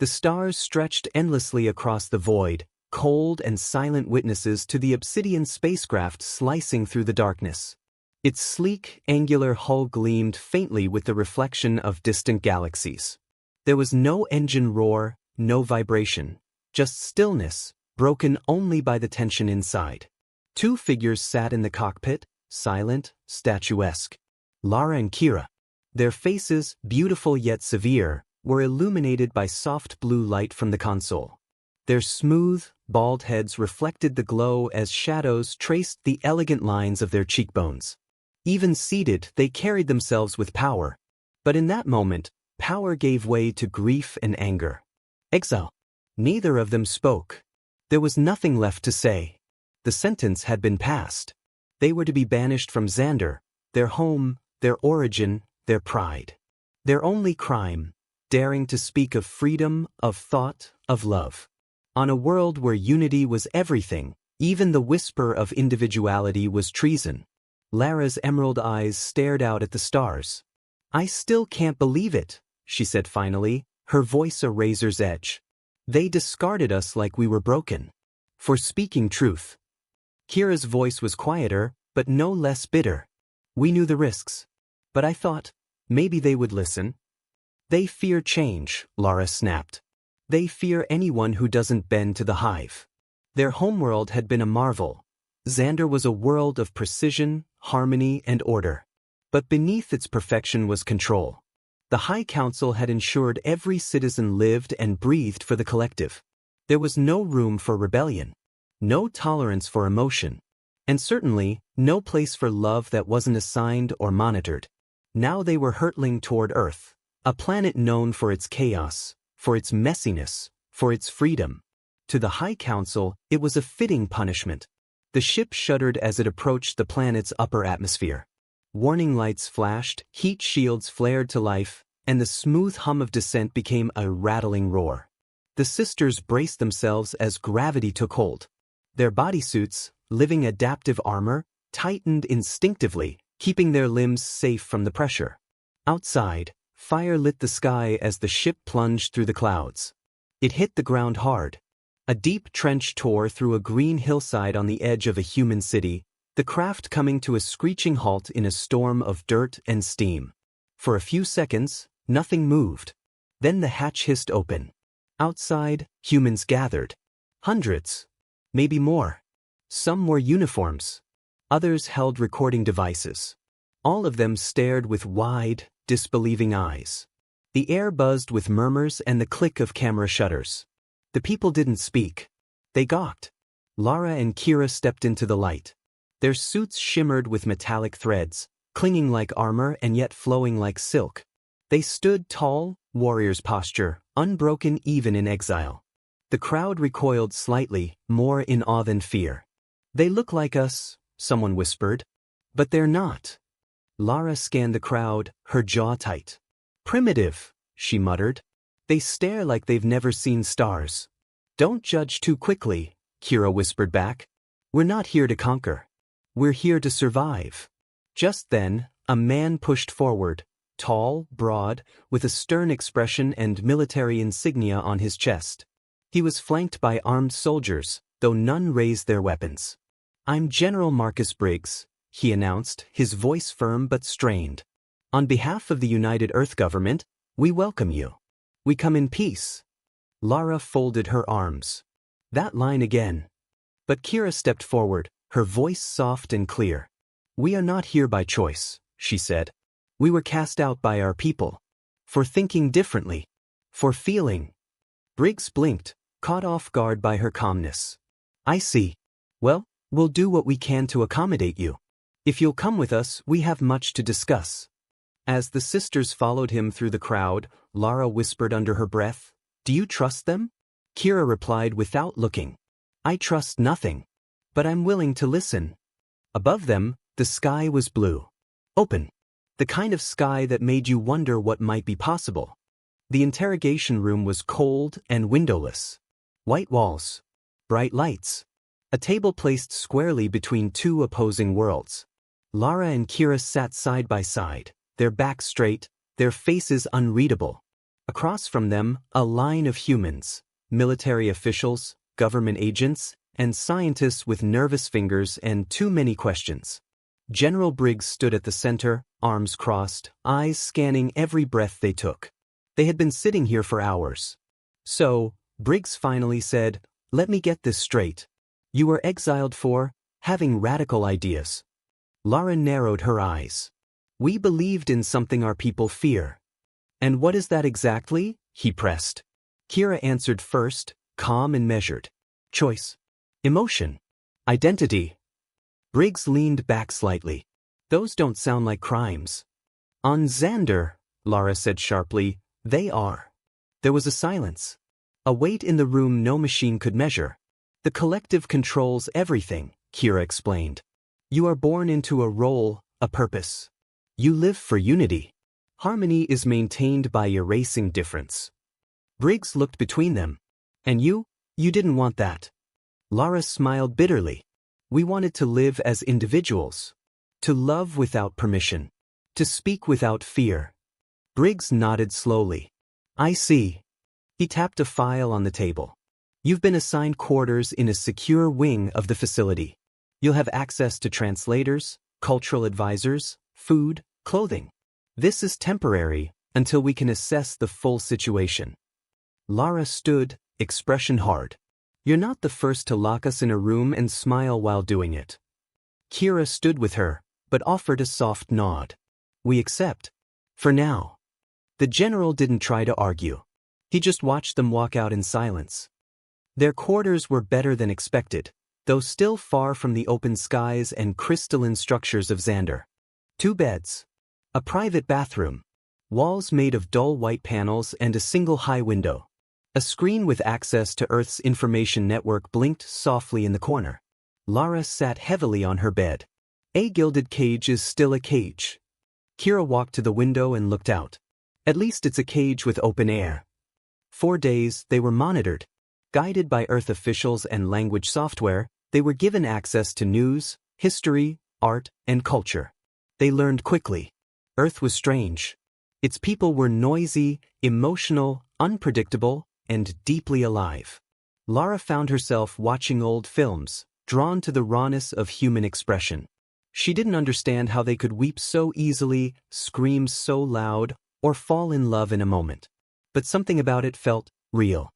The stars stretched endlessly across the void, cold and silent witnesses to the obsidian spacecraft slicing through the darkness. Its sleek, angular hull gleamed faintly with the reflection of distant galaxies. There was no engine roar, no vibration, just stillness, broken only by the tension inside. Two figures sat in the cockpit, silent, statuesque. Lara and Kira. Their faces, beautiful yet severe, were illuminated by soft blue light from the console. Their smooth, bald heads reflected the glow as shadows traced the elegant lines of their cheekbones. Even seated, they carried themselves with power. But in that moment, power gave way to grief and anger. Exile. Neither of them spoke. There was nothing left to say. The sentence had been passed. They were to be banished from Xander, their home, their origin, their pride. Their only crime, daring to speak of freedom, of thought, of love. On a world where unity was everything, even the whisper of individuality was treason. Lara's emerald eyes stared out at the stars. "I still can't believe it," she said finally, her voice a razor's edge. "They discarded us like we were broken. For speaking truth." Kira's voice was quieter, but no less bitter. "We knew the risks. But I thought, maybe they would listen." "They fear change," Lara snapped. "They fear anyone who doesn't bend to the hive." Their homeworld had been a marvel. Xander was a world of precision, harmony, and order. But beneath its perfection was control. The High Council had ensured every citizen lived and breathed for the collective. There was no room for rebellion, no tolerance for emotion, and certainly no place for love that wasn't assigned or monitored. Now they were hurtling toward Earth, a planet known for its chaos, for its messiness, for its freedom. To the High Council, it was a fitting punishment. The ship shuddered as it approached the planet's upper atmosphere. Warning lights flashed, heat shields flared to life, and the smooth hum of descent became a rattling roar. The sisters braced themselves as gravity took hold. Their bodysuits, living adaptive armor, tightened instinctively, keeping their limbs safe from the pressure. Outside, fire lit the sky as the ship plunged through the clouds. It hit the ground hard. A deep trench tore through a green hillside on the edge of a human city, the craft coming to a screeching halt in a storm of dirt and steam. For a few seconds, nothing moved. Then the hatch hissed open. Outside, humans gathered. Hundreds. Maybe more. Some wore uniforms. Others held recording devices. All of them stared with wide, disbelieving eyes. The air buzzed with murmurs and the click of camera shutters. The people didn't speak. They gawked. Lara and Kira stepped into the light. Their suits shimmered with metallic threads, clinging like armor and yet flowing like silk. They stood tall, warrior's posture, unbroken even in exile. The crowd recoiled slightly, more in awe than fear. "They look like us," someone whispered. "But they're not." Lara scanned the crowd, her jaw tight. "Primitive," she muttered. "They stare like they've never seen stars." "Don't judge too quickly," Kira whispered back. "We're not here to conquer. We're here to survive." Just then, a man pushed forward, tall, broad, with a stern expression and military insignia on his chest. He was flanked by armed soldiers, though none raised their weapons. "I'm General Marcus Briggs," he announced, his voice firm but strained. "On behalf of the United Earth Government, we welcome you. We come in peace." Lara folded her arms. That line again. But Kira stepped forward, her voice soft and clear. "We are not here by choice," she said. "We were cast out by our people. For thinking differently. For feeling." Briggs blinked, caught off guard by her calmness. "I see. Well, we'll do what we can to accommodate you. If you'll come with us, we have much to discuss." As the sisters followed him through the crowd, Lara whispered under her breath, "Do you trust them?" Kira replied without looking, "I trust nothing. But I'm willing to listen." Above them, the sky was blue. Open. The kind of sky that made you wonder what might be possible. The interrogation room was cold and windowless. White walls. Bright lights. A table placed squarely between two opposing worlds. Lara and Kira sat side by side, their backs straight, their faces unreadable. Across from them, a line of humans, military officials, government agents, and scientists with nervous fingers and too many questions. General Briggs stood at the center, arms crossed, eyes scanning every breath they took. They had been sitting here for hours. So, Briggs finally said, "Let me get this straight. You were exiled for having radical ideas." Lara narrowed her eyes. "We believed in something our people fear." "And what is that exactly?" he pressed. Kira answered first, calm and measured. "Choice. Emotion. Identity." Briggs leaned back slightly. "Those don't sound like crimes." "On Xander," Lara said sharply, "they are." There was a silence. A weight in the room no machine could measure. "The collective controls everything," Kira explained. "You are born into a role, a purpose. You live for unity. Harmony is maintained by erasing difference." Briggs looked between them. "And you didn't want that." Lara smiled bitterly. "We wanted to live as individuals. To love without permission. To speak without fear." Briggs nodded slowly. "I see." He tapped a file on the table. "You've been assigned quarters in a secure wing of the facility. You'll have access to translators, cultural advisors, food, clothing. This is temporary until we can assess the full situation." Lara stood, expression hard. "You're not the first to lock us in a room and smile while doing it." Kira stood with her, but offered a soft nod. "We accept. For now." The general didn't try to argue. He just watched them walk out in silence. Their quarters were better than expected, though still far from the open skies and crystalline structures of Xander. 2 beds. A private bathroom. Walls made of dull white panels and a single high window. A screen with access to Earth's information network blinked softly in the corner. Lara sat heavily on her bed. A gilded cage is still a cage. Kira walked to the window and looked out. At least it's a cage with open air. 4 days, they were monitored. Guided by Earth officials and language software, they were given access to news, history, art, and culture. They learned quickly. Earth was strange. Its people were noisy, emotional, unpredictable, and deeply alive. Lara found herself watching old films, drawn to the rawness of human expression. She didn't understand how they could weep so easily, scream so loud, or fall in love in a moment. But something about it felt real.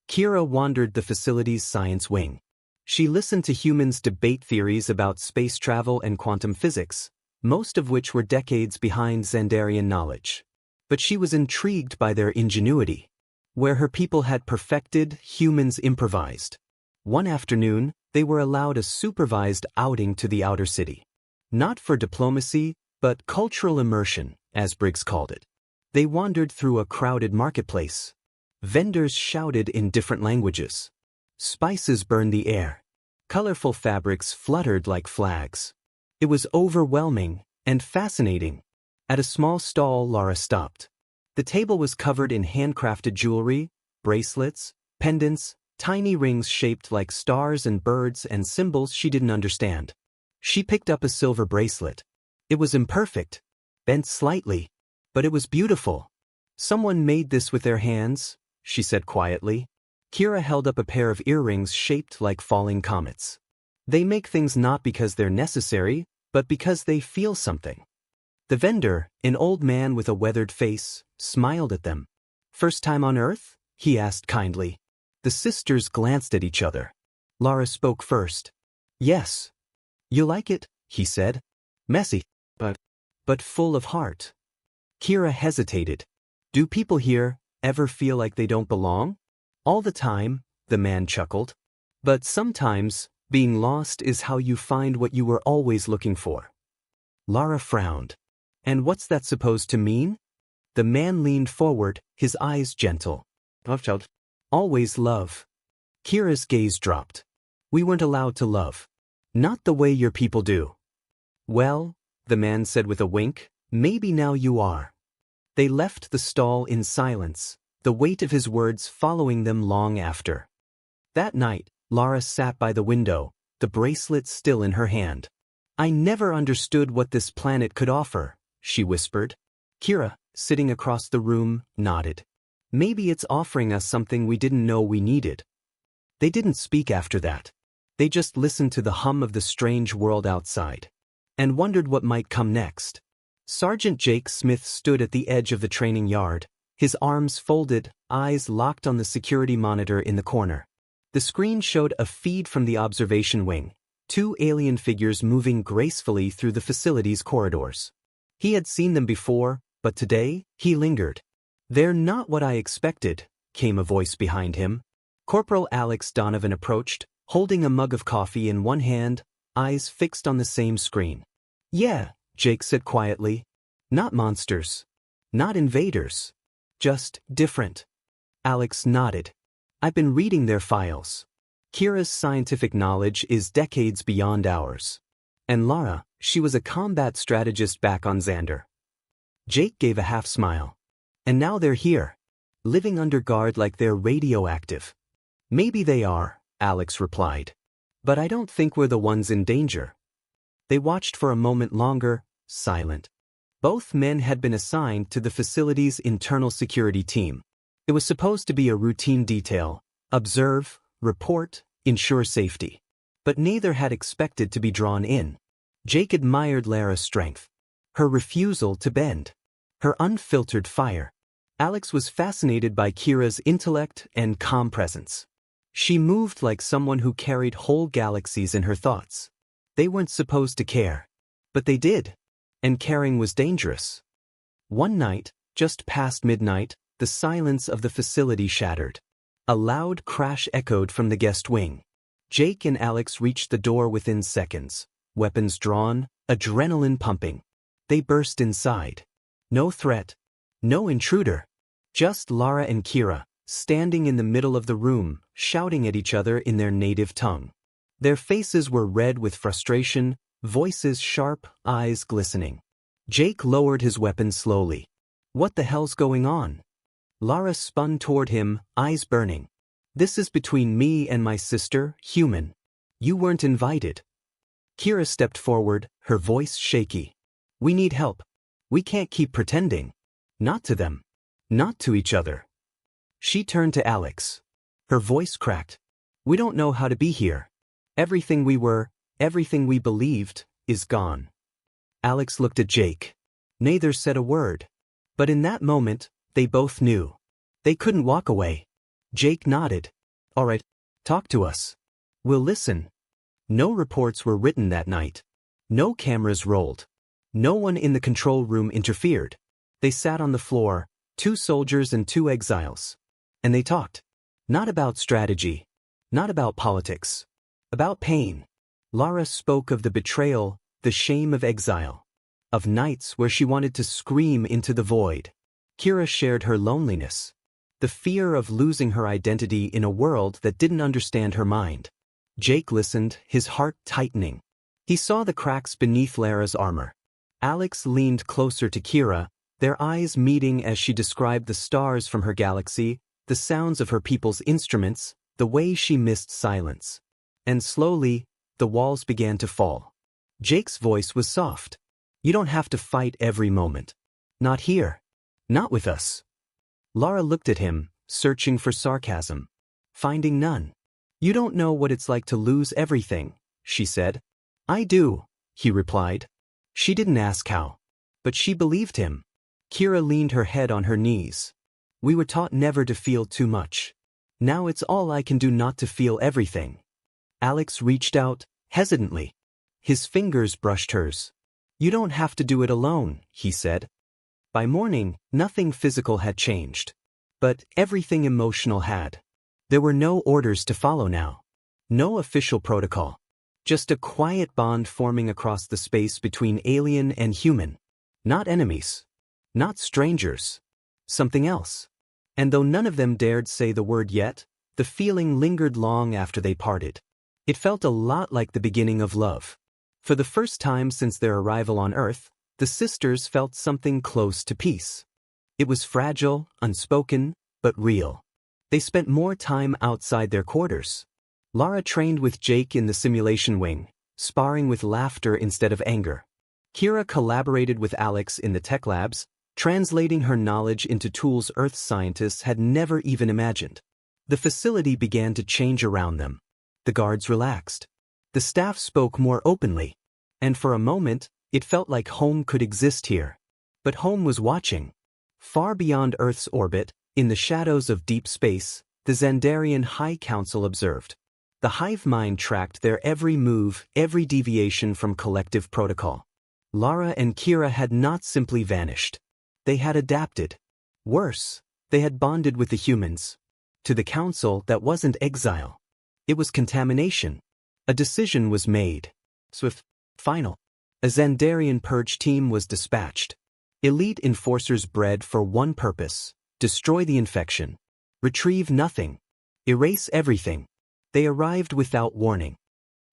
Kira wandered the facility's science wing. She listened to humans debate theories about space travel and quantum physics, most of which were decades behind Xandarian knowledge. But she was intrigued by their ingenuity. Where her people had perfected, humans improvised. One afternoon, they were allowed a supervised outing to the outer city. Not for diplomacy, but cultural immersion, as Briggs called it. They wandered through a crowded marketplace. Vendors shouted in different languages. Spices burned the air. Colorful fabrics fluttered like flags. It was overwhelming and fascinating. At a small stall, Lara stopped. The table was covered in handcrafted jewelry, bracelets, pendants, tiny rings shaped like stars and birds and symbols she didn't understand. She picked up a silver bracelet. It was imperfect, bent slightly, but it was beautiful. "Someone made this with their hands," she said quietly. Kira held up a pair of earrings shaped like falling comets. "They make things not because they're necessary, but because they feel something." The vendor, an old man with a weathered face, smiled at them. "First time on Earth?" he asked kindly. The sisters glanced at each other. Lara spoke first. "Yes." "You like it?" he said. "Messy, but full of heart." Kira hesitated. "Do people here ever feel like they don't belong?" "All the time," the man chuckled. "But sometimes, being lost is how you find what you were always looking for." Lara frowned. "And what's that supposed to mean?" The man leaned forward, his eyes gentle. "Always love." Kira's gaze dropped. "We weren't allowed to love. Not the way your people do." "Well," the man said with a wink, "maybe now you are." They left the stall in silence, the weight of his words following them long after. That night, Lara sat by the window, the bracelet still in her hand. "I never understood what this planet could offer," she whispered. Kira, sitting across the room, nodded. Maybe it's offering us something we didn't know we needed. They didn't speak after that. They just listened to the hum of the strange world outside and wondered what might come next. Sergeant Jake Smith stood at the edge of the training yard, his arms folded, eyes locked on the security monitor in the corner. The screen showed a feed from the observation wing, two alien figures moving gracefully through the facility's corridors. He had seen them before, but today, he lingered. "They're not what I expected," came a voice behind him. Corporal Alex Donovan approached, holding a mug of coffee in one hand, eyes fixed on the same screen. "Yeah," Jake said quietly. "Not monsters. Not invaders. Just different." Alex nodded. "I've been reading their files. Kira's scientific knowledge is decades beyond ours. And Lara, she was a combat strategist back on Xander." Jake gave a half smile. "And now they're here. Living under guard like they're radioactive." "Maybe they are," Alex replied. "But I don't think we're the ones in danger." They watched for a moment longer, silent. Both men had been assigned to the facility's internal security team. It was supposed to be a routine detail: observe, report, ensure safety. But neither had expected to be drawn in. Jake admired Lara's strength, her refusal to bend, her unfiltered fire. Alex was fascinated by Kira's intellect and calm presence. She moved like someone who carried whole galaxies in her thoughts. They weren't supposed to care, but they did. And caring was dangerous. One night, just past midnight, the silence of the facility shattered. A loud crash echoed from the guest wing. Jake and Alex reached the door within seconds, weapons drawn, adrenaline pumping. They burst inside. No threat, no intruder. Just Lara and Kira, standing in the middle of the room, shouting at each other in their native tongue. Their faces were red with frustration, voices sharp, eyes glistening. Jake lowered his weapon slowly. "What the hell's going on?" Lara spun toward him, eyes burning. "This is between me and my sister, human. You weren't invited." Kira stepped forward, her voice shaky. "We need help. We can't keep pretending. Not to them. Not to each other." She turned to Alex. Her voice cracked. "We don't know how to be here. Everything we were, everything we believed, is gone." Alex looked at Jake. Neither said a word. But in that moment, they both knew. They couldn't walk away. Jake nodded. "All right, talk to us. We'll listen." No reports were written that night. No cameras rolled. No one in the control room interfered. They sat on the floor, two soldiers and two exiles. And they talked. Not about strategy. Not about politics. About pain. Lara spoke of the betrayal, the shame of exile. Of nights where she wanted to scream into the void. Kira shared her loneliness. The fear of losing her identity in a world that didn't understand her mind. Jake listened, his heart tightening. He saw the cracks beneath Lara's armor. Alex leaned closer to Kira, their eyes meeting as she described the stars from her galaxy, the sounds of her people's instruments, the way she missed silence. And slowly, the walls began to fall. Jake's voice was soft. "You don't have to fight every moment. Not here. Not with us." Lara looked at him, searching for sarcasm. Finding none. "You don't know what it's like to lose everything," she said. "I do," he replied. She didn't ask how. But she believed him. Kira leaned her head on her knees. "We were taught never to feel too much. Now it's all I can do not to feel everything." Alex reached out, hesitantly. His fingers brushed hers. "You don't have to do it alone," he said. By morning, nothing physical had changed. But everything emotional had. There were no orders to follow now. No official protocol. Just a quiet bond forming across the space between alien and human. Not enemies. Not strangers. Something else. And though none of them dared say the word yet, the feeling lingered long after they parted. It felt a lot like the beginning of love. For the first time since their arrival on Earth, the sisters felt something close to peace. It was fragile, unspoken, but real. They spent more time outside their quarters. Lara trained with Jake in the simulation wing, sparring with laughter instead of anger. Kira collaborated with Alex in the tech labs, translating her knowledge into tools Earth scientists had never even imagined. The facility began to change around them. The guards relaxed. The staff spoke more openly. And for a moment, it felt like home could exist here. But home was watching. Far beyond Earth's orbit, in the shadows of deep space, the Xandarian High Council observed. The hive mind tracked their every move, every deviation from collective protocol. Lara and Kira had not simply vanished. They had adapted. Worse, they had bonded with the humans. To the council, that wasn't exile. It was contamination. A decision was made. Swift, final. A Xandarian purge team was dispatched. Elite enforcers bred for one purpose: destroy the infection. Retrieve nothing. Erase everything. They arrived without warning.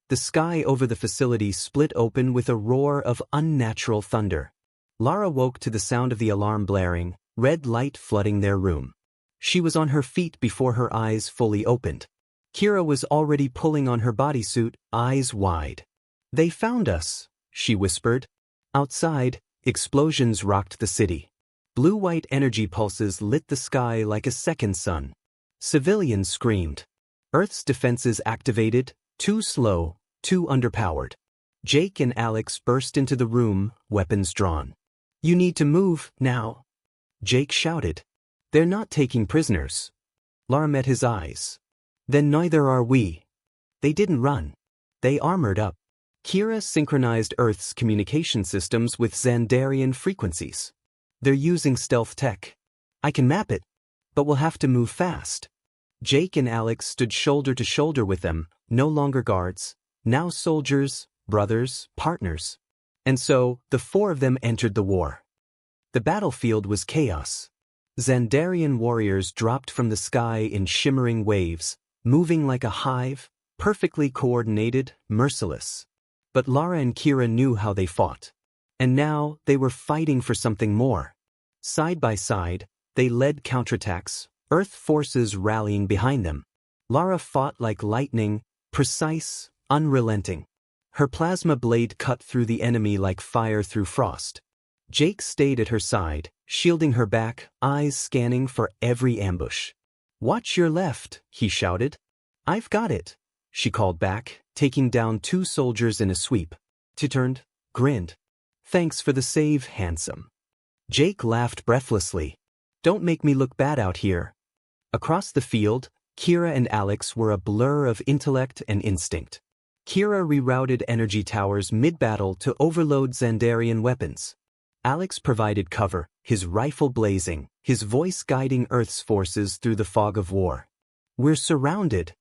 The sky over the facility split open with a roar of unnatural thunder. Lara woke to the sound of the alarm blaring, red light flooding their room. She was on her feet before her eyes fully opened. Kira was already pulling on her bodysuit, eyes wide. "They found us," she whispered. Outside, explosions rocked the city. Blue-white energy pulses lit the sky like a second sun. Civilians screamed. Earth's defenses activated, too slow, too underpowered. Jake and Alex burst into the room, weapons drawn. "You need to move, now," Jake shouted. "They're not taking prisoners." Lara met his eyes. "Then neither are we." They didn't run. They armored up. Kira synchronized Earth's communication systems with Xandarian frequencies. "They're using stealth tech. I can map it, but we'll have to move fast." Jake and Alex stood shoulder to shoulder with them, no longer guards, now soldiers, brothers, partners. And so, the four of them entered the war. The battlefield was chaos. Xandarian warriors dropped from the sky in shimmering waves, moving like a hive, perfectly coordinated, merciless. But Lara and Kira knew how they fought. And now, they were fighting for something more. Side by side, they led counterattacks, Earth forces rallying behind them. Lara fought like lightning, precise, unrelenting. Her plasma blade cut through the enemy like fire through frost. Jake stayed at her side, shielding her back, eyes scanning for every ambush. "Watch your left," he shouted. "I've got it," she called back, taking down 2 soldiers in a sweep. She turned, grinned. "Thanks for the save, handsome." Jake laughed breathlessly. "Don't make me look bad out here." Across the field, Kira and Alex were a blur of intellect and instinct. Kira rerouted energy towers mid-battle to overload Xandarian weapons. Alex provided cover, his rifle blazing, his voice guiding Earth's forces through the fog of war. "We're surrounded,"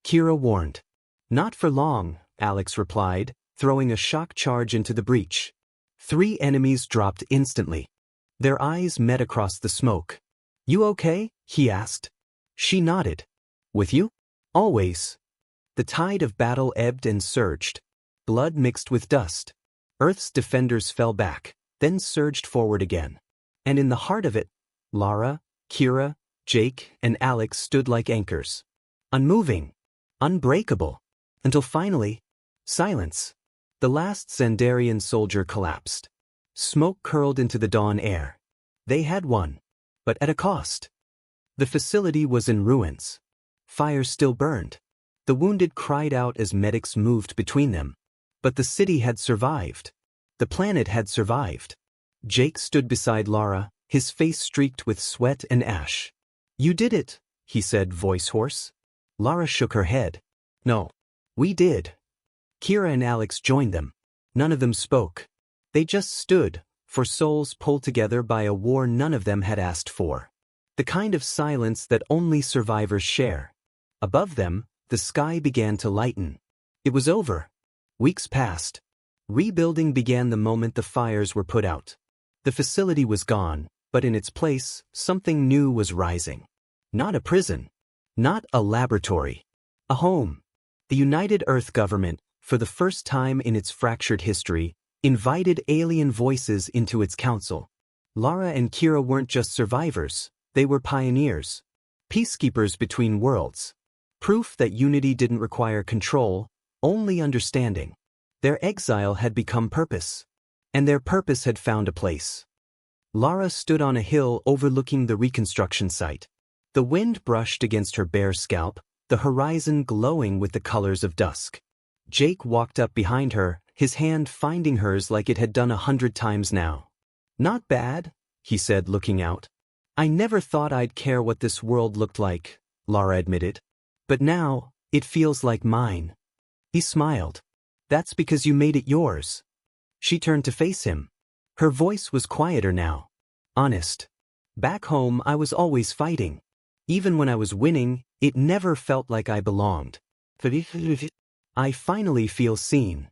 Kira warned. "Not for long," Alex replied, throwing a shock charge into the breach. 3 enemies dropped instantly. Their eyes met across the smoke. "You okay?" he asked. She nodded. "With you?" "Always." The tide of battle ebbed and surged. Blood mixed with dust. Earth's defenders fell back, then surged forward again. And in the heart of it, Lara, Kira, Jake, and Alex stood like anchors. Unmoving. Unbreakable. Until finally, silence. The last Xandarian soldier collapsed. Smoke curled into the dawn air. They had won. But at a cost. The facility was in ruins. Fire still burned. The wounded cried out as medics moved between them. But the city had survived. The planet had survived. Jake stood beside Lara, his face streaked with sweat and ash. "You did it," he said, voice hoarse. Lara shook her head. "No. We did." Kira and Alex joined them. None of them spoke. They just stood, for souls pulled together by a war none of them had asked for. The kind of silence that only survivors share. Above them, the sky began to lighten. It was over. Weeks passed. Rebuilding began the moment the fires were put out. The facility was gone, but in its place, something new was rising. Not a prison. Not a laboratory. A home. The United Earth government, for the first time in its fractured history, invited alien voices into its council. Lara and Kira weren't just survivors, they were pioneers. Peacekeepers between worlds. Proof that unity didn't require control, only understanding. Their exile had become purpose. And their purpose had found a place. Lara stood on a hill overlooking the reconstruction site. The wind brushed against her bare scalp, the horizon glowing with the colors of dusk. Jake walked up behind her, his hand finding hers like it had done 100 times now. "Not bad," he said, looking out. "I never thought I'd care what this world looked like," Lara admitted. "But now, it feels like mine." He smiled. "That's because you made it yours." She turned to face him. Her voice was quieter now. "Honest. Back home I was always fighting. Even when I was winning, it never felt like I belonged. I finally feel seen."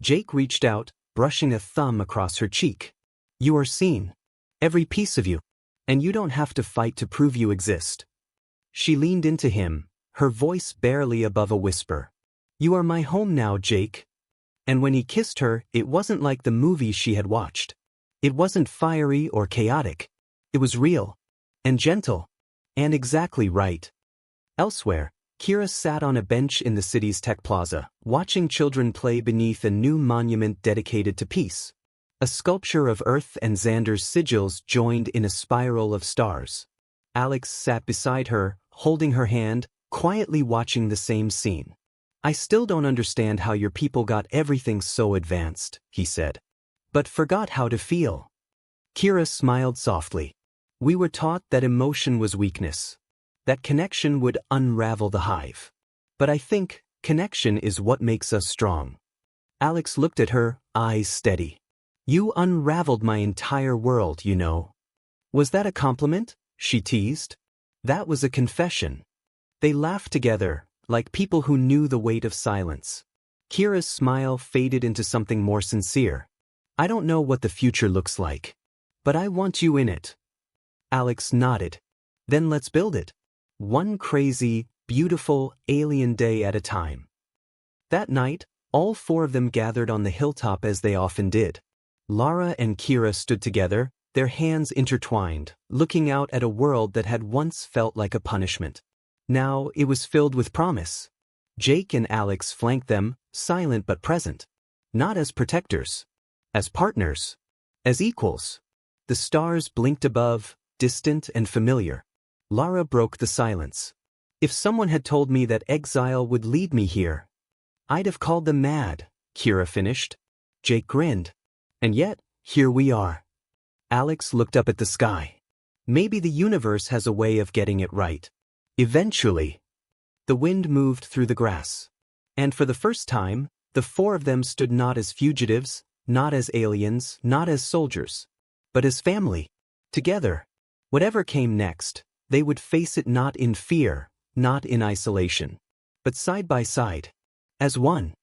Jake reached out, brushing a thumb across her cheek. "You are seen. Every piece of you. And you don't have to fight to prove you exist." She leaned into him, her voice barely above a whisper. "You are my home now, Jake." And when he kissed her, it wasn't like the movie she had watched. It wasn't fiery or chaotic. It was real. And gentle. And exactly right. Elsewhere, Kira sat on a bench in the city's tech plaza, watching children play beneath a new monument dedicated to peace. A sculpture of Earth and Xander's sigils joined in a spiral of stars. Alex sat beside her, holding her hand, quietly watching the same scene. "I still don't understand how your people got everything so advanced," he said. "But forgot how to feel." Kira smiled softly. "We were taught that emotion was weakness. That connection would unravel the hive. But I think connection is what makes us strong." Alex looked at her, eyes steady. "You unraveled my entire world, you know." "Was that a compliment?" she teased. "That was a confession." They laughed together, like people who knew the weight of silence. Kira's smile faded into something more sincere. "I don't know what the future looks like. But I want you in it." Alex nodded. "Then let's build it. One crazy, beautiful, alien day at a time." That night, all four of them gathered on the hilltop as they often did. Lara and Kira stood together, their hands intertwined, looking out at a world that had once felt like a punishment. Now it was filled with promise. Jake and Alex flanked them, silent but present. Not as protectors. As partners. As equals. The stars blinked above, distant and familiar. Lara broke the silence. "If someone had told me that exile would lead me here, I'd have called them mad," Kira finished. Jake grinned. "And yet, here we are." Alex looked up at the sky. "Maybe the universe has a way of getting it right. Eventually." The wind moved through the grass. And for the first time, the four of them stood not as fugitives, not as aliens, not as soldiers, but as family. Together. Whatever came next, they would face it not in fear, not in isolation, but side by side. As one.